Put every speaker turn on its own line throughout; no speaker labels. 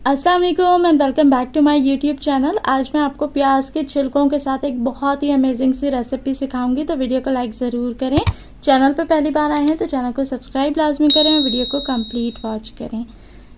अस्सलाम वालेकुम and welcome back to my YouTube channel. आज मैं आपको प्याज के छिलकों के साथ एक बहुत ही अमेजिंग सी रेसिपी सिखाऊंगी, तो वीडियो को लाइक ज़रूर करें। चैनल पर पहली बार आए हैं तो चैनल को सब्सक्राइब लाजमी करें और वीडियो को कंप्लीट वॉच करें।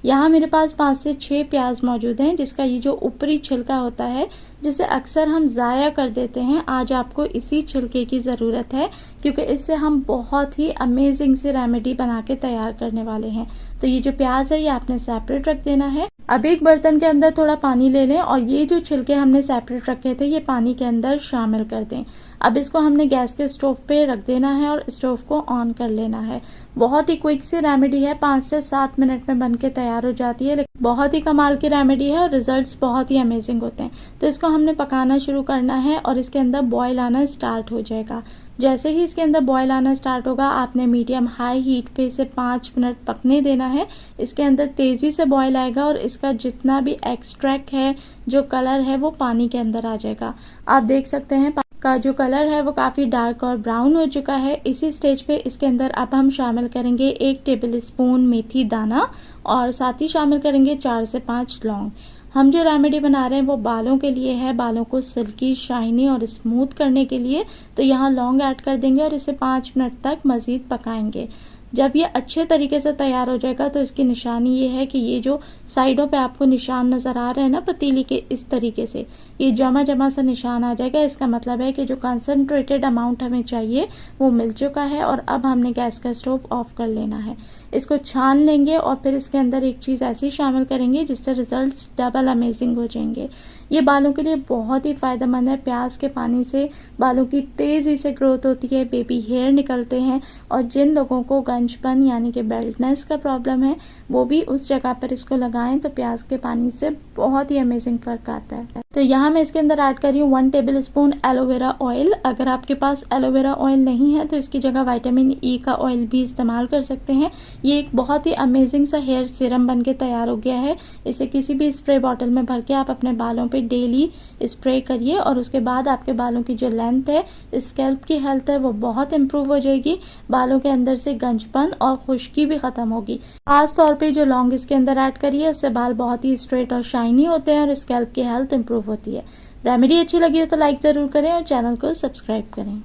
यहाँ मेरे पास 5 से 6 प्याज मौजूद हैं, जिसका ये जो ऊपरी छिलका होता है जिसे अक्सर हम ज़ाया कर देते हैं, आज आपको इसी छिलके की ज़रूरत है क्योंकि इससे हम बहुत ही अमेजिंग सी रेमेडी बना के तैयार करने वाले हैं। तो ये जो प्याज है ये आपने सेपरेट रख देना है। अब एक बर्तन के अंदर थोड़ा पानी ले लें और ये जो छिलके हमने सेपरेट रखे थे ये पानी के अंदर शामिल कर दें। अब इसको हमने गैस के स्टोव पे रख देना है और स्टोव को ऑन कर लेना है। बहुत ही क्विक सी रेमेडी है, 5 से 7 मिनट में बन के तैयार हो जाती है, लेकिन बहुत ही कमाल की रेमेडी है और रिजल्ट्स बहुत ही अमेजिंग होते हैं। तो इसको हमने पकाना शुरू करना है और इसके अंदर बॉयल आना स्टार्ट हो जाएगा। जैसे ही इसके अंदर बॉयल आना स्टार्ट होगा आपने मीडियम हाई हीट पे इसे 5 मिनट पकने देना है। इसके अंदर तेज़ी से बॉयल आएगा और इसका जितना भी एक्सट्रैक्ट है, जो कलर है, वो पानी के अंदर आ जाएगा। आप देख सकते हैं का जो कलर है वो काफ़ी डार्क और ब्राउन हो चुका है। इसी स्टेज पे इसके अंदर अब हम शामिल करेंगे 1 टेबल स्पून मेथी दाना और साथ ही शामिल करेंगे 4 से 5 लौंग। हम जो रेमेडी बना रहे हैं वो बालों के लिए है, बालों को सिल्की, शाइनी और स्मूथ करने के लिए। तो यहाँ लौंग ऐड कर देंगे और इसे 5 मिनट तक मज़ीद पकाएंगे। जब ये अच्छे तरीके से तैयार हो जाएगा तो इसकी निशानी ये है कि ये जो साइडों पे आपको निशान नज़र आ रहे हैं ना पतीली के, इस तरीके से ये जमा जमा सा निशान आ जाएगा। इसका मतलब है कि जो कंसनट्रेटेड अमाउंट हमें चाहिए वो मिल चुका है और अब हमने गैस का स्टोव ऑफ कर लेना है। इसको छान लेंगे और फिर इसके अंदर एक चीज़ ऐसी शामिल करेंगे जिससे रिजल्ट्स डबल अमेजिंग हो जाएंगे। ये बालों के लिए बहुत ही फ़ायदेमंद है। प्याज के पानी से बालों की तेज़ी से ग्रोथ होती है, बेबी हेयर निकलते हैं और जिन लोगों को गंजपन यानी कि बेल्टनेस का प्रॉब्लम है वो भी उस जगह पर इसको लगाएं तो प्याज के पानी से बहुत ही अमेजिंग फ़र्क आता है। तो यहाँ मैं इसके अंदर ऐड कर रही हूँ 1 टेबल स्पून एलोवेरा ऑयल। अगर आपके पास एलोवेरा ऑयल नहीं है तो इसकी जगह विटामिन ई का ऑयल भी इस्तेमाल कर सकते हैं। ये एक बहुत ही अमेजिंग सा हेयर सीरम बन के तैयार हो गया है। इसे किसी भी स्प्रे बॉटल में भर के आप अपने बालों पे डेली स्प्रे करिए और उसके बाद आपके बालों की जो लेंथ है, स्कैल्प की हेल्थ है, वो बहुत इंप्रूव हो जाएगी। बालों के अंदर से गंजपन और खुश्की भी ख़त्म होगी। खास तौर पे जो लौंग इसके अंदर ऐड करिए उससे बाल बहुत ही स्ट्रेट और शाइनी होते हैं और स्कैल्प की हेल्थ इंप्रूव होती है। रेमेडी अच्छी लगी हो तो लाइक ज़रूर करें और चैनल को सब्सक्राइब करें।